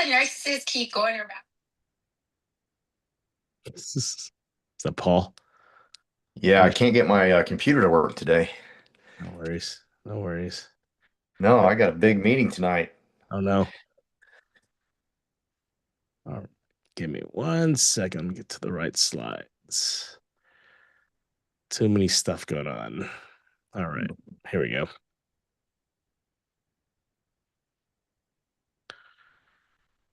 the nurses keep going around. Is that Paul? Yeah, I can't get my computer to work today. No worries. No worries. No, I got a big meeting tonight. Oh no. All right. Give me 1 second. Let me get to the right slides. Too many stuff going on. All right. Here we go.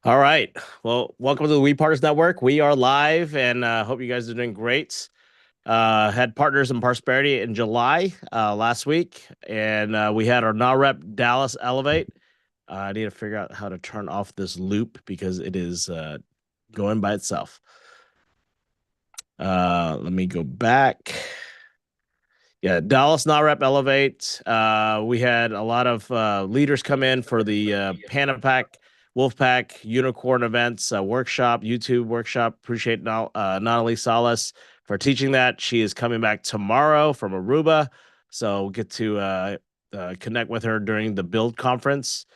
All right. Well, welcome to the We Partners Network. We are live and hope you guys are doing great. Had Partners in Prosperity in July last week, and we had our NAREP Dallas Elevate. I need to figure out how to turn off this loop because it is going by itself. Let me go back. Yeah, Dallas NAREP Elevate. We had a lot of leaders come in for the Panapack, Wolfpack, Unicorn events, workshop, YouTube workshop. Appreciate Natalie Salas for teaching that. She is coming back tomorrow from Aruba, so we'll get to connect with her during the Build conference.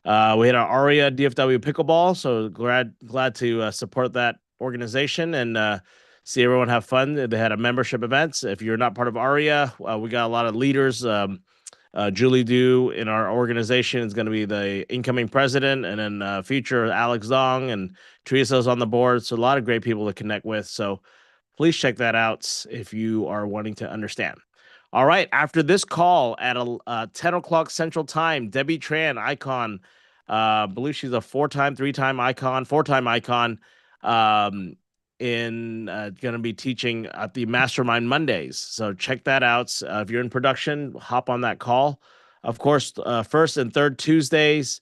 We had our ARIA DFW Pickleball, so glad to support that organization and see everyone have fun. They had a membership event. If you're not part of ARIA, we got a lot of leaders. Julie Dew in our organization is going to be the incoming president, and then future Alex Zong and Teresa's on the board. So a lot of great people to connect with. So please check that out if you are wanting to understand. All right. After this call at 10 o'clock Central Time, Debbie Tran, icon, I believe she's a four-time icon, going to be teaching at the Mastermind Mondays. So check that out. If you're in production, hop on that call. Of course, first and third Tuesdays,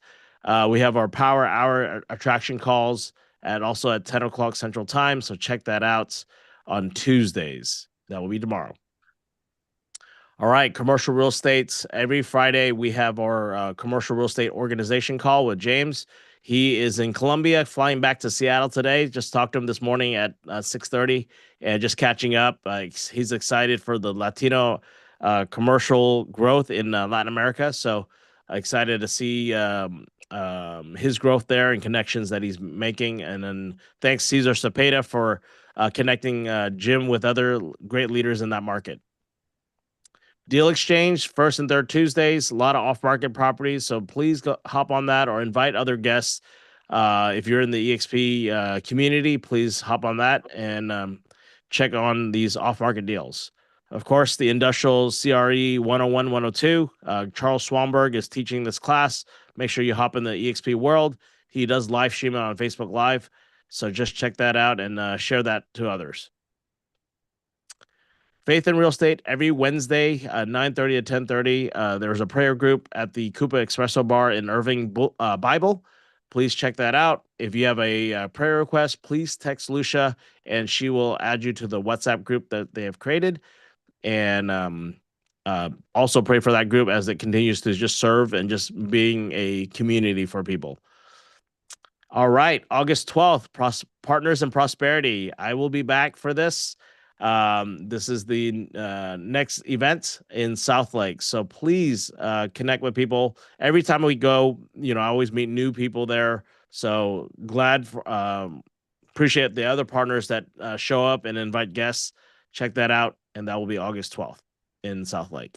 we have our Power Hour attraction calls also at 10 o'clock Central Time. So check that out on Tuesdays. That will be tomorrow. All right, commercial real estate. Every Friday, we have our commercial real estate organization call with James. He is in Colombia, flying back to Seattle today. Just talked to him this morning at 6:30 and just catching up. He's excited for the Latino commercial growth in Latin America. So excited to see his growth there and connections that he's making. And then thanks, Cesar Cepeda, for connecting Jim with other great leaders in that market. Deal Exchange, first and third Tuesdays, a lot of off-market properties. So please hop on that or invite other guests. If you're in the EXP community, please hop on that and check on these off-market deals. Of course, the Industrial CRE 101, 102. Charles Swanberg is teaching this class. Make sure you hop in the EXP world. He does live streaming on Facebook Live. So just check that out and share that to others. Faith in Real Estate every Wednesday, 9:30 to 10:30. There's a prayer group at the Coupa Espresso Bar in Irving Bible. Please check that out. If you have a prayer request, please text Lucia, and she will add you to the WhatsApp group that they have created. And also pray for that group as it continues to just serve and just being a community for people. All right, August 12th, Partners in Prosperity. I will be back for this. This is the next event in South Lake. So please connect with people. Every time we go, I always meet new people there. So appreciate the other partners that show up and invite guests. Check that out. And that will be August 12th in South Lake.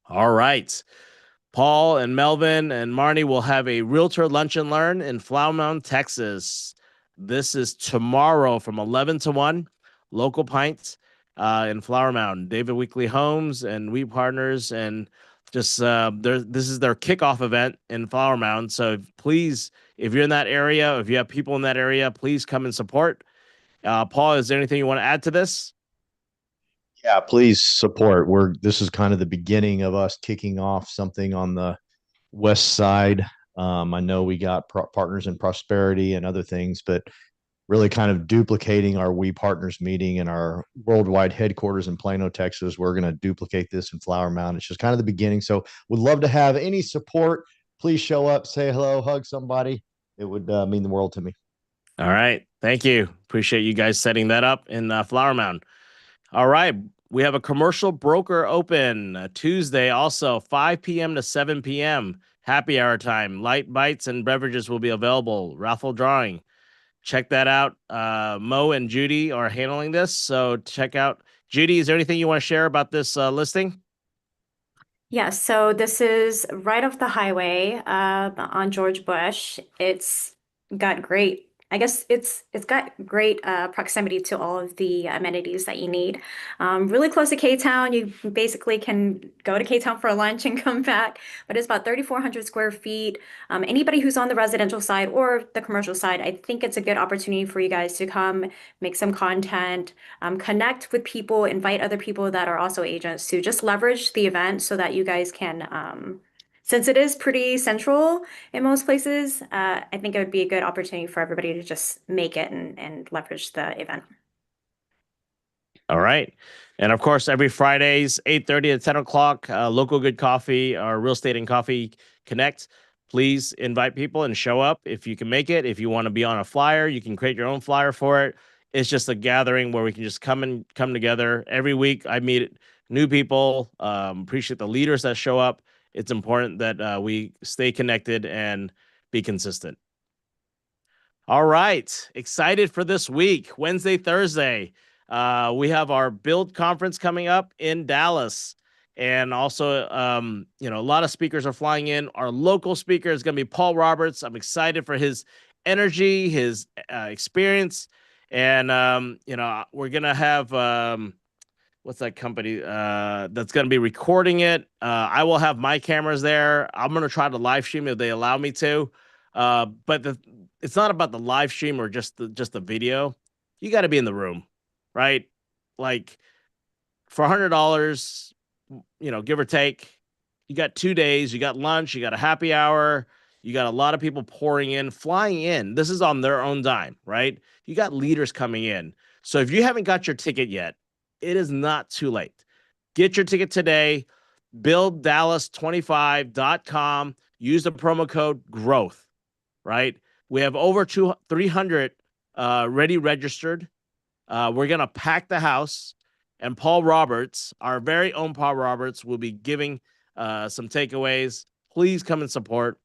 All right. Paul and Melvin and Marnie will have a Realtor Lunch and Learn in Flower Mound, Texas. This is tomorrow from 11 to 1. Local Pints in Flower Mound. David Weekly Homes and We Partners, and just this is their kickoff event in Flower Mound. So please, if you're in that area, if you have people in that area, please come and support. Paul, is there anything you want to add to this? Yeah, please support. This is kind of the beginning of us kicking off something on the west side. I know we got Partners in Prosperity and other things, but really kind of duplicating our We Partners meeting in our worldwide headquarters in Plano, Texas. We're going to duplicate this in Flower Mound. It's just kind of the beginning. So would love to have any support. Please show up, say hello, hug somebody. It would mean the world to me. All right. Thank you. Appreciate you guys setting that up in Flower Mound. All right. We have a commercial broker open Tuesday, also 5 p.m. to 7 p.m. happy hour time. Light bites and beverages will be available. Raffle drawing. Check that out. Mo and Judy are handling this, so check out. Judy, is there anything you want to share about this listing? Yes, so this is right off the highway on George Bush. It's got great, I guess it's got great proximity to all of the amenities that you need. Really close to K-Town. You basically can go to K-Town for lunch and come back, but it's about 3,400 square feet. Anybody who's on the residential side or the commercial side, I think it's a good opportunity for you guys to come make some content, connect with people, invite other people that are also agents to just leverage the event so that you guys can, since it is pretty central in most places, I think it would be a good opportunity for everybody to just make it and leverage the event. All right. And of course, every Fridays, 8:30 to 10 o'clock, Local Good Coffee or Real Estate and Coffee Connect. Please invite people and show up if you can make it. If you want to be on a flyer, you can create your own flyer for it. It's just a gathering where we can just come together. Every week, I meet new people. Appreciate the leaders that show up. It's important that we stay connected and be consistent. All right. Excited for this week. Wednesday, Thursday. We have our build conference coming up in Dallas. And also, a lot of speakers are flying in. Our local speaker is going to be Paul Roberts. I'm excited for his energy, his experience. And, we're going to have, what's that company that's going to be recording it? I will have my cameras there. I'm going to try to live stream if they allow me to. But it's not about the live stream or just the video. You got to be in the room, right? Like for $100, give or take, you got 2 days, you got lunch, you got a happy hour, you got a lot of people pouring in, flying in. This is on their own dime, right? You got leaders coming in. So if you haven't got your ticket yet, it is not too late. Get your ticket today. BuildDallas25.com. Use the promo code GROWTH, right? We have over 300 ready registered. We're going to pack the house. And Paul Roberts, our very own Paul Roberts, will be giving some takeaways. Please come and support.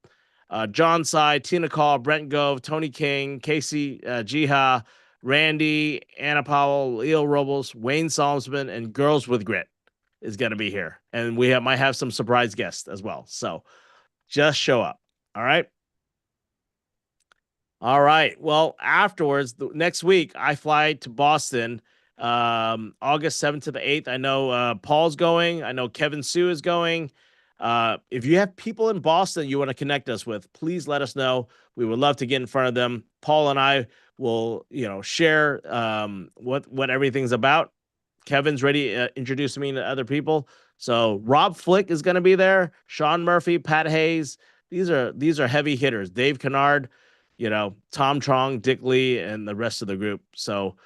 John Sy, Tina Call, Brent Gove, Tony King, Casey Jiha, Randy, Anna Powell, Leo Robles, Wayne Salzman, and Girls with Grit is going to be here. And we might have some surprise guests as well. So just show up. All right. All right. Well, afterwards, next week, I fly to Boston, August 7th to the 8th. I know Paul's going. I know Kevin Sue is going. If you have people in Boston you want to connect us with, please let us know. We would love to get in front of them. Paul and I will, share what everything's about. Kevin's ready introducing me to other people. So Rob Flick is going to be there. Sean Murphy, Pat Hayes. These are heavy hitters. Dave Kennard, Tom Trong, Dick Lee, and the rest of the group. So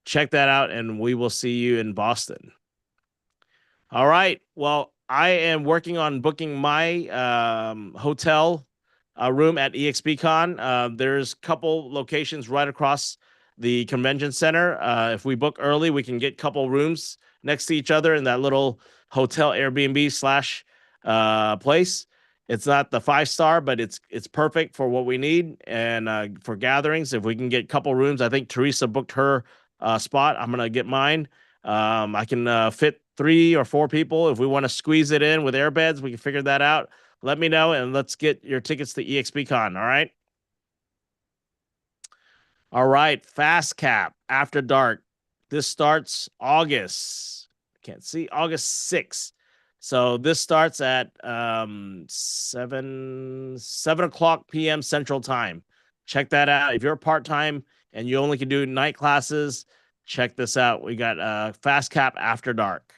check that out, and we will see you in Boston. All right. Well, I am working on booking my hotel room at EXPCon. There's a couple locations right across the convention center. If we book early, we can get a couple rooms next to each other in that little hotel Airbnb slash place. It's not the 5-star, but it's perfect for what we need and for gatherings. If we can get a couple rooms, I think Teresa booked her spot. I'm gonna get mine. I can fit 3 or 4 people. If we want to squeeze it in with airbeds, we can figure that out. Let me know, and let's get your tickets to EXPCon. All right. All right. Fast Cap After Dark. This starts August. Can't see August 6th. So this starts at 7 o'clock p.m. Central Time. Check that out. If you're part-time and you only can do night classes, check this out. We got Fast Cap After Dark.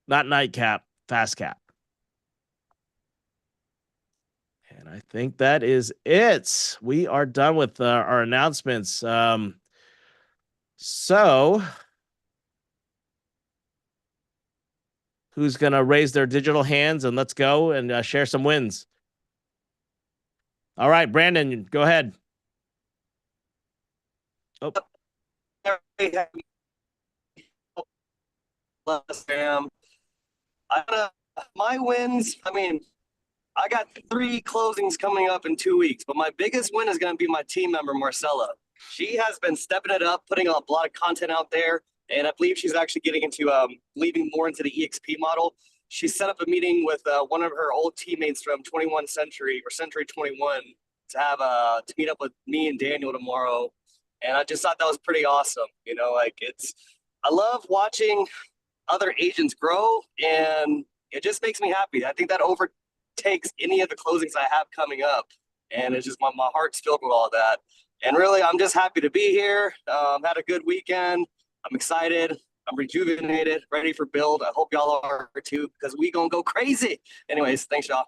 Not Nightcap, Fast Cap. And I think that is it. We are done with our announcements. So who's going to raise their digital hands and let's go and share some wins? All right, Brandon, go ahead. Oh. My wins, I got 3 closings coming up in 2 weeks, but my biggest win is going to be my team member, Marcella. She has been stepping it up, putting a lot of content out there, and I believe she's actually getting into leaving more into the EXP model. She set up a meeting with one of her old teammates from 21 Century or Century 21 to have to meet up with me and Daniel tomorrow, and I just thought that was pretty awesome. You know, like I love watching other agents grow, and it just makes me happy. I think that overtakes any of the closings I have coming up, and it's just my heart's filled with all that. And really, I'm just happy to be here. Had a good weekend. I'm excited. I'm rejuvenated, ready for build. I hope y'all are too, because we gonna go crazy. Anyways, thanks y'all.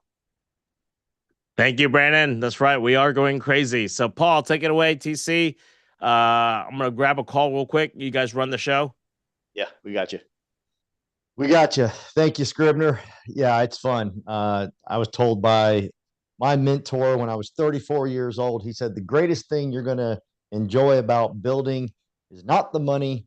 Thank you, Brandon. That's right. We are going crazy. So, Paul, take it away, TC. I'm going to grab a call real quick. You guys run the show. Yeah, we got you. We got you. Thank you, Scribner. Yeah, it's fun. I was told by my mentor when I was 34 years old, he said, the greatest thing you're going to enjoy about building is not the money,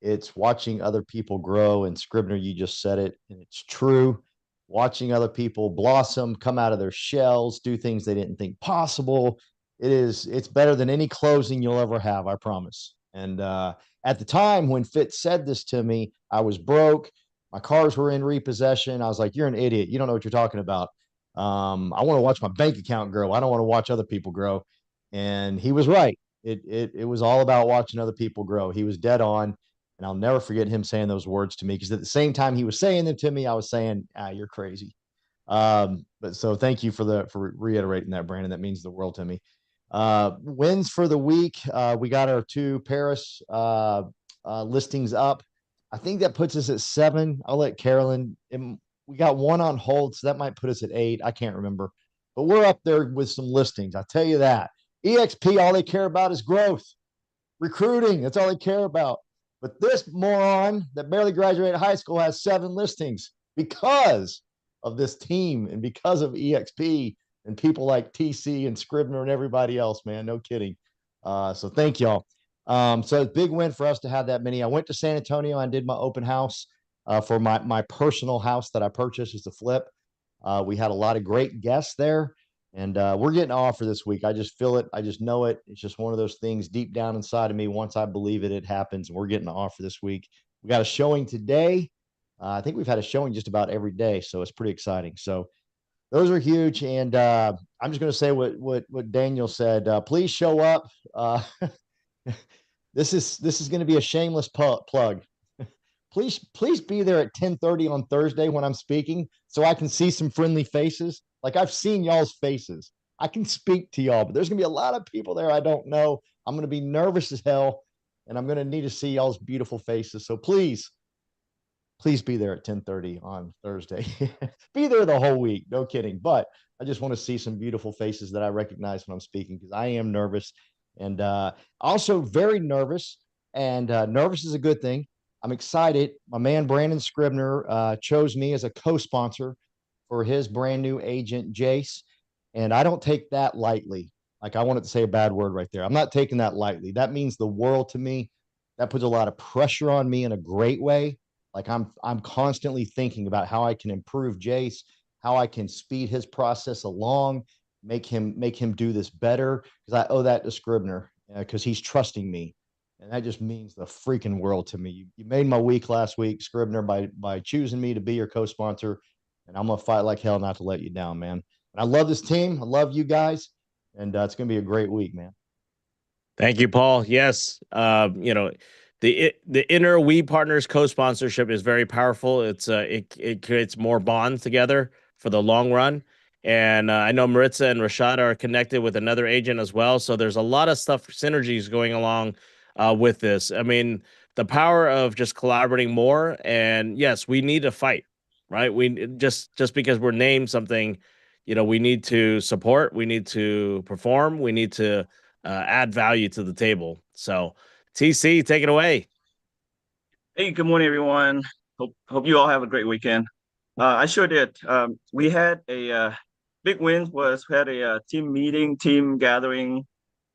it's watching other people grow. And Scribner, you just said it, and it's true. Watching other people blossom, come out of their shells, do things they didn't think possible. It's better than any closing you'll ever have, I promise. And at the time when Fitz said this to me, I was broke. My cars were in repossession. I was like, you're an idiot. You don't know what you're talking about. I want to watch my bank account grow. I don't want to watch other people grow. And he was right. It was all about watching other people grow. He was dead on. And I'll never forget him saying those words to me, because at the same time he was saying them to me, I was saying, you're crazy. But so thank you for reiterating that, Brandon. That means the world to me. Wins for the week. We got our 2 Paris listings up. I think that puts us at 7. I'll let Carolyn. We got 1 on hold, so that might put us at 8. I can't remember, but we're up there with some listings. I'll tell you that. EXP, all they care about is growth, recruiting. That's all they care about. But this moron that barely graduated high school has 7 listings because of this team and because of EXP and people like TC and Scribner and everybody else, man. No kidding. So thank y'all. So it's a big win for us to have that many. I went to San Antonio and did my open house for my personal house that I purchased as a flip. We had a lot of great guests there, and we're getting an offer this week. I just feel it. I just know it. It's just one of those things deep down inside of me. Once I believe it, it happens. And we're getting an offer this week. We got a showing today. I think we've had a showing just about every day, so it's pretty exciting. So those are huge. And I'm just going to say what Daniel said. Please show up. This is going to be a shameless plug. Please be there at 10:30 on Thursday when I'm speaking, so I can see some friendly faces. Like, I've seen y'all's faces. I can speak to y'all, but there's gonna be a lot of people there I don't know. I'm gonna be nervous as hell, and I'm gonna need to see y'all's beautiful faces. So please be there at 10:30 on Thursday. Be there the whole week. No kidding. But I just want to see some beautiful faces that I recognize when I'm speaking, because I am nervous, and also very nervous. And nervous is a good thing. I'm excited. My man Brandon Scribner chose me as a co-sponsor for his brand new agent, Jace. And I don't take that lightly. Like, I wanted to say a bad word right there. I'm not taking that lightly. That means the world to me. That puts a lot of pressure on me in a great way. Like, I'm constantly thinking about how I can improve Jace, how I can speed his process along, make him do this better, because I owe that to Scribner, because he's trusting me. And that just means the freaking world to me. You made my week last week, Scribner, by choosing me to be your co-sponsor. And I'm going to fight like hell not to let you down, man. And I love this team. I love you guys. And it's going to be a great week, man. Thank you, Paul. Yes. The inner We Partners co-sponsorship is very powerful. It creates more bonds together for the long run. And I know Maritza and Rashad are connected with another agent as well. So there's a lot of stuff, synergies going along with this. I mean, the power of just collaborating more. And yes, we need to fight, right? We just because we're named something, we need to support, we need to perform, we need to add value to the table. So TC, take it away. Hey, good morning, everyone. Hope you all have a great weekend. I sure did. We had a big win. We had a team meeting, team gathering,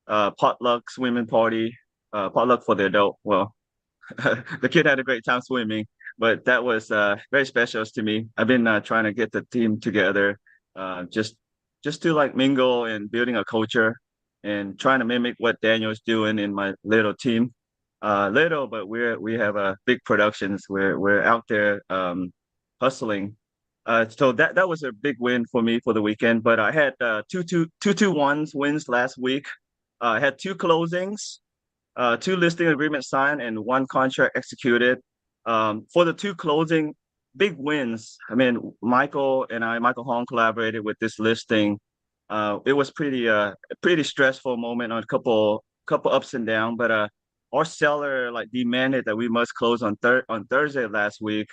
potluck swimming party, potluck for the adult. Well, the kid had a great time swimming, but that was very special to me. I've been trying to get the team together just to like mingle and building a culture and trying to mimic what Daniel's doing in my little team. Little, but we have a big productions. We're out there hustling. So that was a big win for me for the weekend. But I had two ones wins last week. I had two closings, two listing agreements signed, and one contract executed. For the two closing big wins, I mean, Michael Hong collaborated with this listing. It was pretty stressful moment on a couple ups and down, but our seller like demanded that we must close on Thursday last week.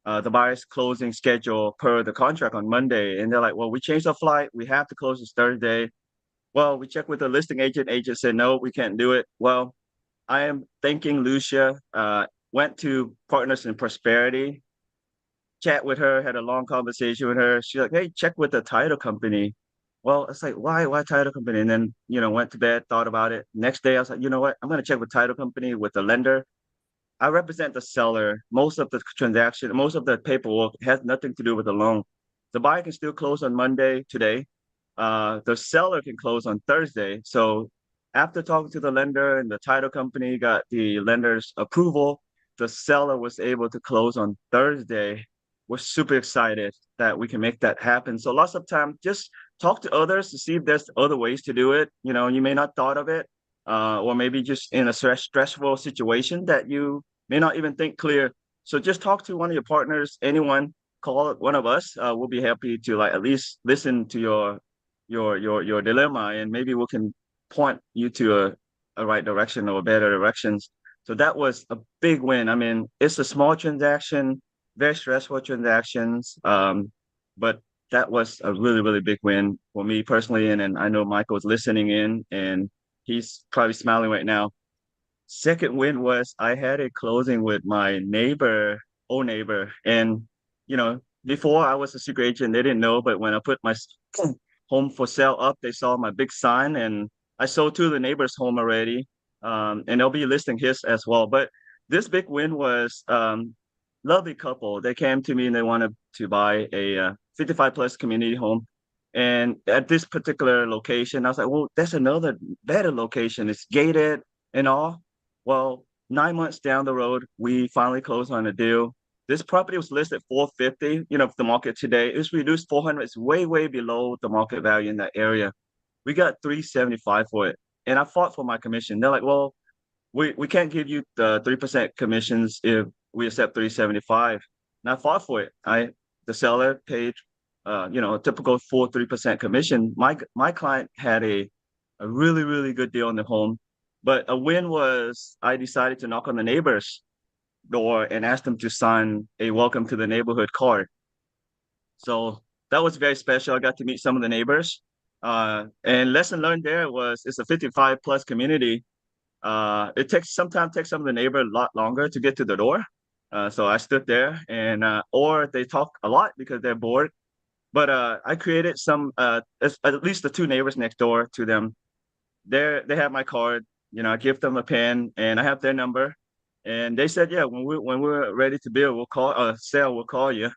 The buyer's closing schedule per the contract on Monday, and they're like, "Well, we changed our flight. We have to close this Thursday." Well, we checked with the listing agent. Agent said, "No, we can't do it." Well, I am thanking Lucia. Went to Partners in Prosperity, chat with her, had a long conversation with her. She's like, "Hey, check with the title company." Well, it's like, why title company? And then, went to bed, thought about it. Next day, I was like, you know what? I'm gonna check with title company with the lender. I represent the seller. Most of the transaction, most of the paperwork has nothing to do with the loan. The buyer can still close on Monday today. The seller can close on Thursday. So after talking to the lender and the title company got the lender's approval, the seller was able to close on Thursday. We're super excited that we can make that happen. So lots of time, just talk to others to see if there's other ways to do it. You may not thought of it, or maybe just in a stressful situation that you may not even think clear. So just talk to one of your partners, anyone, call one of us. We'll be happy to like at least listen to your dilemma, and maybe we can point you to a right direction or better directions. So that was a big win. I mean, it's a small transaction, very stressful transactions, but that was a really, really big win for me personally. And I know Michael's listening in, and he's probably smiling right now. Second win was I had a closing with my neighbor, old neighbor. And, before I was a secret agent, they didn't know, but when I put my home for sale up, they saw my big sign, and I sold to the neighbor's home already. And they'll be listing his as well. But this big win was lovely couple. They came to me and they wanted to buy a 55 plus community home. And at this particular location, I was like, well, there's another better location. It's gated and all. Well, 9 months down the road, we finally closed on a deal. This property was listed 450, the market today. It's reduced 400. It's way, way below the market value in that area. We got 375 for it. And I fought for my commission. They're like, well, we can't give you the 3% commissions if we accept 375. And I fought for it. The seller paid a typical full 3% commission. My client had a really, really good deal on the home. But a win was I decided to knock on the neighbor's door and ask them to sign a welcome to the neighborhood card. So that was very special. I got to meet some of the neighbors. And lesson learned there was it's a 55 plus community. It sometimes takes some of the neighbor a lot longer to get to the door. So I stood there and or they talk a lot because they're bored. But I created some at least the two neighbors next door to them. They have my card. I give them a pen and I have their number. And they said, yeah, when we're ready to build, we'll call you.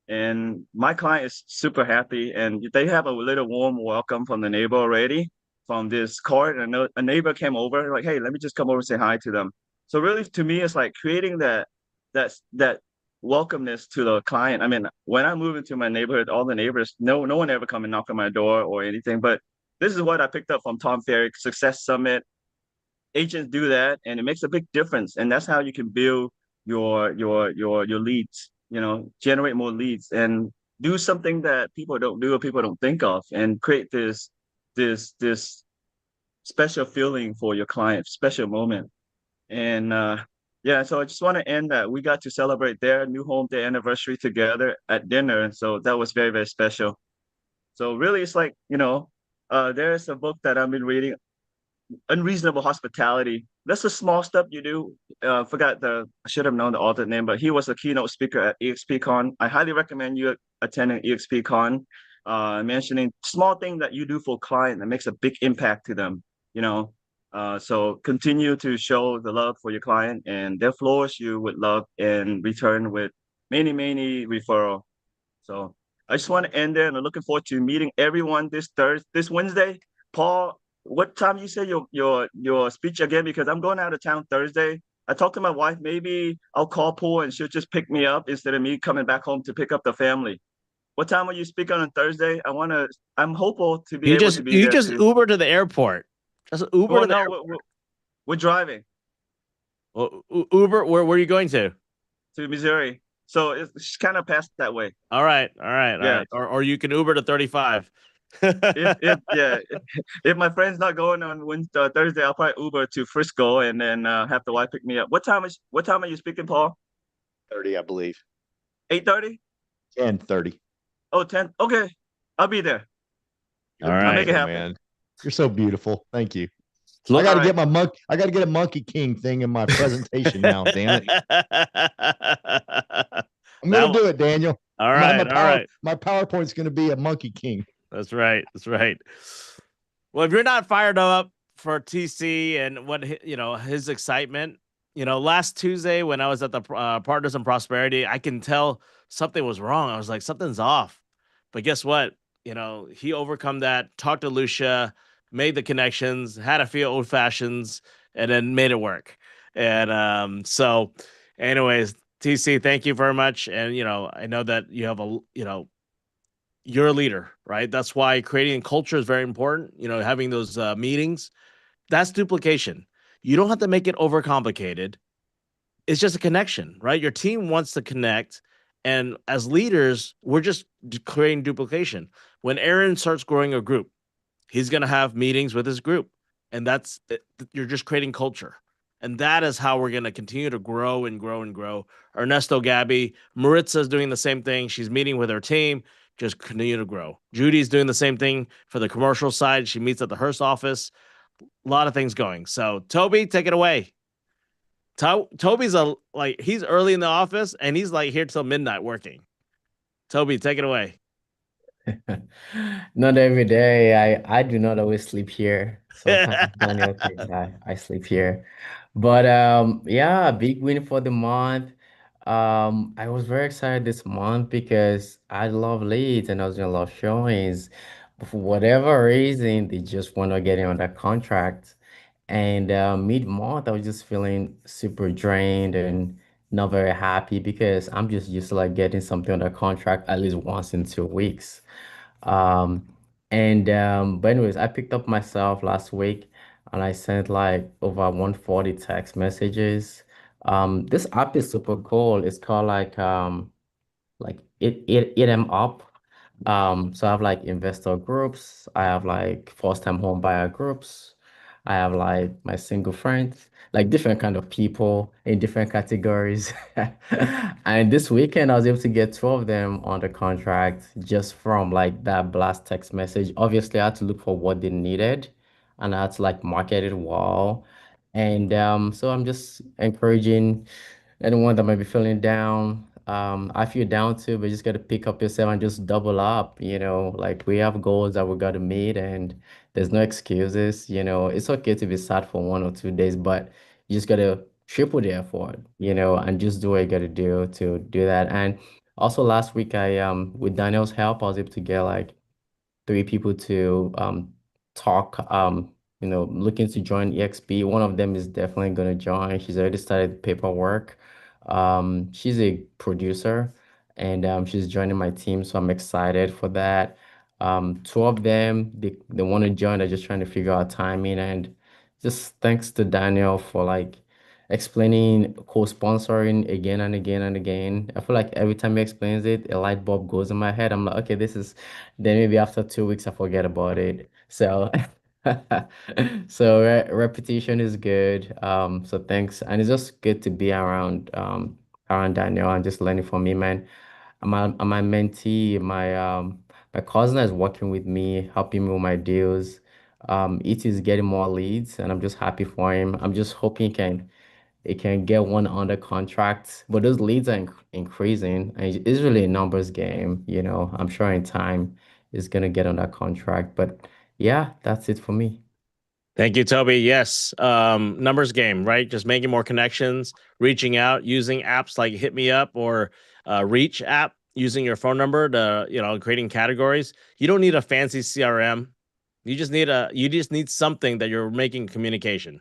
And my client is super happy, and they have a little warm welcome from the neighbor already from this card. And a neighbor came over, like, hey, let me just come over and say hi to them. So really, to me, it's like creating that welcomeness to the client. I mean, when I move into my neighborhood, all the neighbors, no one ever come and knock on my door or anything. But this is what I picked up from Tom Ferry Success Summit. Agents do that, and it makes a big difference. And that's how you can build your leads. Generate more leads and do something that people don't do or people don't think of, and create this special feeling for your client, special moment. And yeah, so I just want to end that we got to celebrate their new home, their anniversary together at dinner, and so that was very, very special. So really, it's like there's a book that I've been reading, Unreasonable Hospitality. That's a small step you do. I should have known the author name, but he was a keynote speaker at EXPCon. I highly recommend you attending EXPCon, mentioning small thing that you do for a client that makes a big impact to them, so continue to show the love for your client, and they'll flourish you with love and return with many, many referral. So I just want to end there, and I'm looking forward to meeting everyone this Wednesday. Paul, what time you say your speech again? Because I'm going out of town Thursday. I talked to my wife. Maybe I'll call Paul and she'll just pick me up instead of me coming back home to pick up the family. What time are you speaking on Thursday? I'm hopeful to be You able just to be you there just too. Uber to the airport. Just Uber Well, to the no, airport. we're driving Well, Uber, where are you going to? to Missouri, so it's kind of past that way. All right, all right, all Yeah. right. Or you can Uber to 35. If yeah, if my friend's not going on Wednesday, Thursday, I'll probably Uber to Frisco and then have the wife pick me up. What time are you speaking, Paul? 30, I believe. 8:30? 10:30. Oh, 10. Okay, I'll be there. All You're I'll make right. it beautiful, happen. man. You're so beautiful. Thank you. I Look, got All to right. get my monkey. I got to get a Monkey King thing in my presentation now. Damn it! I'm That gonna one. do it, Daniel. All right, all right. My PowerPoint's gonna be a Monkey King. That's right. That's right. Well, if you're not fired up for TC and his excitement, last Tuesday when I was at the Partners in Prosperity, I can tell something was wrong. I was like, something's off. But guess what? He overcome that, talked to Lucia, made the connections, had a few old fashions, and then made it work. And so, anyways, TC, thank you very much. And I know that you have you're a leader, right? That's why creating culture is very important. Having those meetings, that's duplication. You don't have to make it overcomplicated. It's just a connection, right? Your team wants to connect. And as leaders, we're just creating duplication. When Aaron starts growing a group, he's going to have meetings with his group. And you're just creating culture. And that is how we're going to continue to grow and grow and grow. Ernesto, Gabby, Maritza's doing the same thing. She's meeting with her team, just continue to grow. Judy's doing the same thing for the commercial side. She meets at the Hearst office. A lot of things going. So, Toby, take it away. Toby's he's early in the office and he's like here till midnight working. Toby, take it away. Not every day. I do not always sleep here. Sometimes Daniel thinks I sleep here. But yeah, big win for the month. I was very excited this month because I love leads and I was doing a lot of showings. But for whatever reason, they just want to get in on that contract. And mid-month, I was just feeling super drained and not very happy because I'm just used to like getting something on the contract at least once in 2 weeks. Um, but anyways, I picked up myself last week and I sent like over 140 text messages. This app is super cool. It's called like it them up. So I have like investor groups, I have like first time home buyer groups, I have like my single friends, like different kind of people in different categories. And this weekend I was able to get two of them on the contract just from like that blast text message. Obviously, I had to look for what they needed and I had to like market it well. And so I'm just encouraging anyone that might be feeling down. I feel down too, but you just got to pick up yourself and just double up. Like we have goals that we got to meet, and there's no excuses. It's okay to be sad for 1 or 2 days, but you just got to triple the effort, and just do what you got to do that. And also last week, with Daniel's help, I was able to get like three people to talk looking to join EXP. One of them is definitely going to join. She's already started paperwork. She's a producer and she's joining my team, so I'm excited for that. Two of them, they want to join. They're just trying to figure out timing, and just thanks to Daniel for like explaining co-sponsoring again and again and again. I feel like every time he explains it, a light bulb goes in my head. I'm like, okay, this is, then maybe after 2 weeks I forget about it. So so repetition is good. So thanks. And it's just good to be around Daniel and just learning from me, man. My mentee, my cousin is working with me, helping me with my deals. It is getting more leads, and I'm just happy for him. I'm just hoping he can get one under contract, but those leads are increasing, and it's really a numbers game. I'm sure in time he's gonna get on that contract. But yeah, that's it for me. Thank you, Toby. Yes. Numbers game, right? Just making more connections, reaching out, using apps like Hit Me Up or Reach app. using your phone number to, creating categories. You don't need a fancy CRM. You just need something that you're making communication,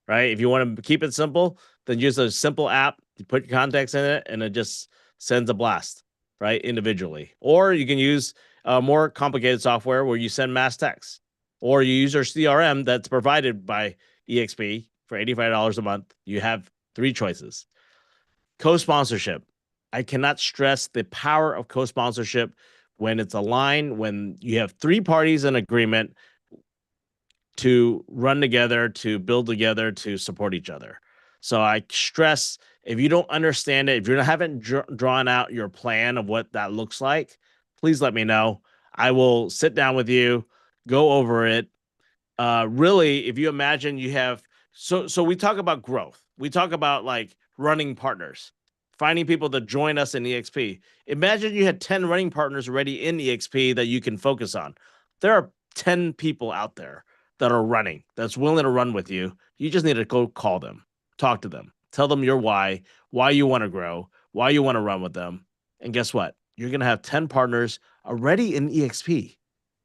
right? If you want to keep it simple, then use a simple app. You put your contacts in it, and it just sends a blast, right, individually. Or you can use more complicated software where you send mass text, or you use your CRM that's provided by EXP for $85 a month. You have 3 choices. Co-sponsorship. I cannot stress the power of co-sponsorship when it's aligned, when you have 3 parties in agreement to run together, to build together, to support each other. So I stress, if you don't understand it, if you haven't drawn out your plan of what that looks like, please let me know. I will sit down with you, go over it. Really, if you imagine you have, so we talk about growth. We talk about like running partners, finding people to join us in EXP. Imagine you had 10 running partners already in EXP that you can focus on. There are 10 people out there that are running, that's willing to run with you. You just need to go call them, talk to them, tell them your why you want to grow, why you want to run with them. And guess what? You're going to have 10 partners already in EXP.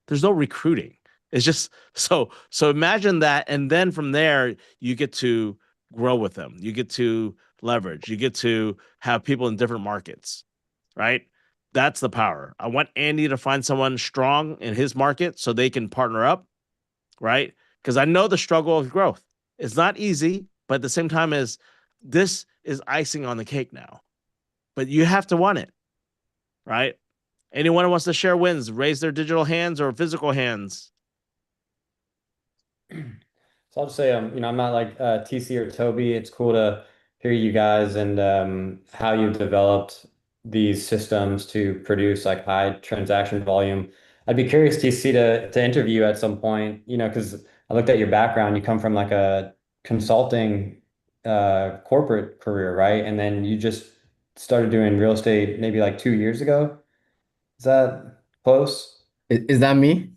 There's no recruiting. It's just so imagine that. And then from there, you get to grow with them. You get to leverage. You get to have people in different markets, right? That's the power. I want Andy to find someone strong in his market so they can partner up, right? Because I know the struggle of growth. It's not easy, but at the same time as this is icing on the cake now. But you have to want it, right? Anyone who wants to share wins, raise their digital hands or physical hands. So I'll just say, I'm not like TC or Toby. It's cool to hear you guys and how you've developed these systems to produce like high transaction volume. I'd be curious, TC, to interview at some point, because I looked at your background. You come from like a consulting corporate career, right? And then you just started doing real estate maybe like 2 years ago. Is that close? Is that me?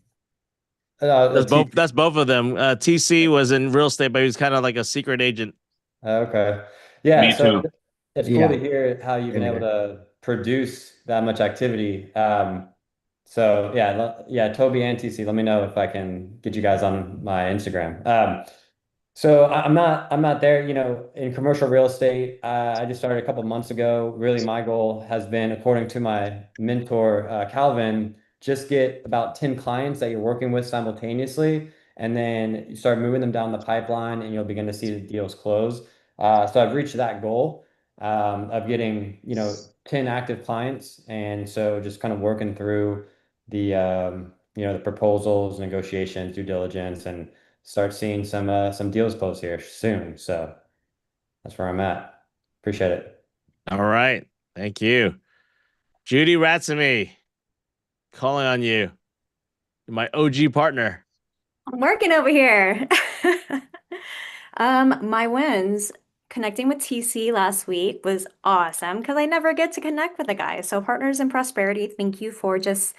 That's both of them. TC was in real estate, but he was kind of like a secret agent. Okay. Yeah, Me so too. it's cool Yeah, to hear how you've been same able here. to produce that much activity. So yeah, yeah, Toby and TC, let me know if I can get you guys on my Instagram. So I'm not there, in commercial real estate. I just started a couple months ago. Really, my goal has been, according to my mentor, Calvin, just get about 10 clients that you're working with simultaneously, and then you start moving them down the pipeline, and you'll begin to see the deals close. So I've reached that goal of getting, 10 active clients, and so just kind of working through the proposals, negotiations, due diligence, and start seeing some deals close here soon. So that's where I'm at. Appreciate it. All right. Thank you. Judy Ratsamy, calling on you. My OG partner. I'm working over here. My wins connecting with TC last week was awesome because I never get to connect with the guy. So Partners in Prosperity, thank you for just,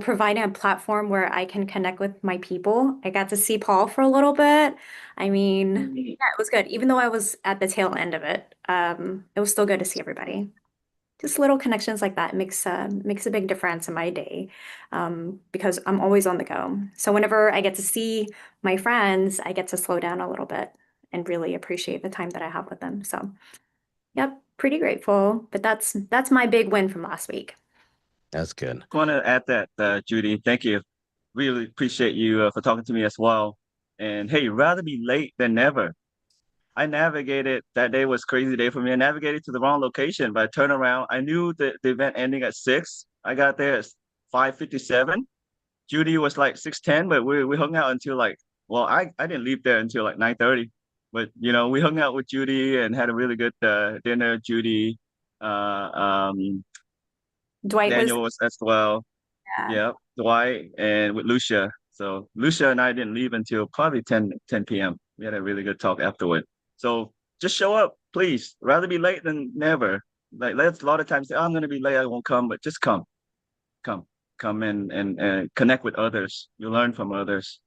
providing a platform where I can connect with my people. I got to see Paul for a little bit. I mean, yeah, it was good. Even though I was at the tail end of it, it was still good to see everybody. Just little connections like that makes a big difference in my day, because I'm always on the go. So whenever I get to see my friends, I get to slow down a little bit and really appreciate the time that I have with them. So, yep, pretty grateful. But that's my big win from last week. That's good. I want to add that, Judy, thank you. Really appreciate you for talking to me as well. And hey, rather be late than never. I navigated, that day was crazy day for me. I navigated to the wrong location, but I turned around. I knew the event ending at 6. I got there at 5:57. Judy was like 6:10, but we hung out until like, well, I didn't leave there until like 9:30. But we hung out with Judy and had a really good dinner. Judy, uh, Dwight was, Daniel was as well. yeah. Yeah, Dwight and with Lucia. So Lucia and I didn't leave until probably 10 p.m. We had a really good talk afterward. So just show up, please. Rather be late than never. Like let's a lot of times say, oh, I'm gonna be late, I won't come, but just come, come and connect with others. You learn from others,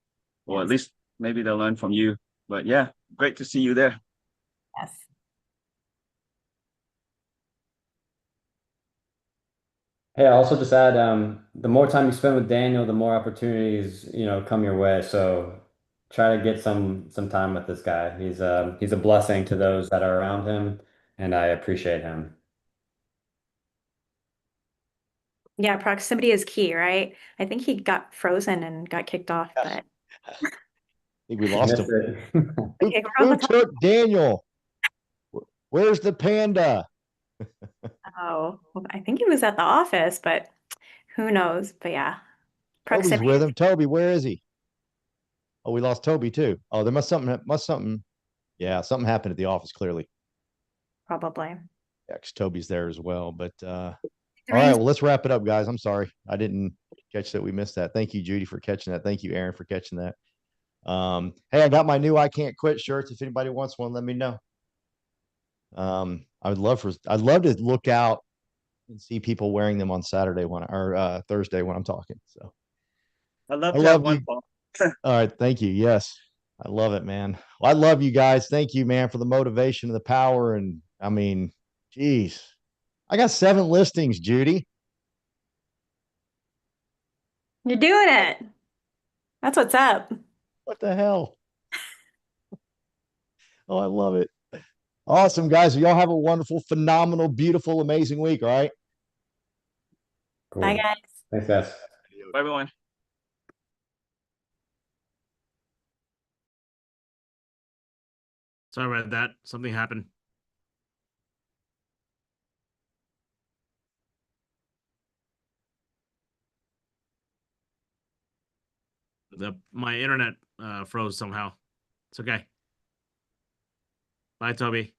or at Yes. least maybe they'll learn from you. But yeah, great to see you there. Yes. Hey, I'll also just add, the more time you spend with Daniel, the more opportunities, come your way. So try to get some time with this guy. He's a blessing to those that are around him, and I appreciate him. Yeah, proximity is key, right? I think he got frozen and got kicked off, but I think we I lost missed him. it. okay, we're on Who the top. took Daniel? Where's the panda? Oh, well, I think he was at the office, but who knows? But yeah, Toby's proximity with is him. Toby, where is he? Oh, we lost Toby too. Oh, there must something. Yeah, something happened at the office clearly. probably. Yeah, 'cause Toby's there as well. But The all right, rain's well, let's wrap it up, guys. I'm sorry. I didn't catch that. We missed that. Thank you, Judy, for catching that. Thank you, Aaron, for catching that. Hey, I got my new I Can't Quit shirts. If anybody wants one, let me know. I'd love to look out and see people wearing them on Saturday or Thursday when I'm talking. So I'd love I to have love one, you. Paul. All right, thank you. Yes. I love it, man. Well, I love you guys. Thank you, man, for the motivation and the power. And I mean, geez, I got 7 listings, Judy. You're doing it. That's what's up. What the hell? Oh, I love it. Awesome, guys. Y'all have a wonderful, phenomenal, beautiful, amazing week. All right. Bye, Cool. guys. Thanks, guys. Bye, everyone. Sorry about that. Something happened. My internet froze somehow. It's okay. Bye, Toby.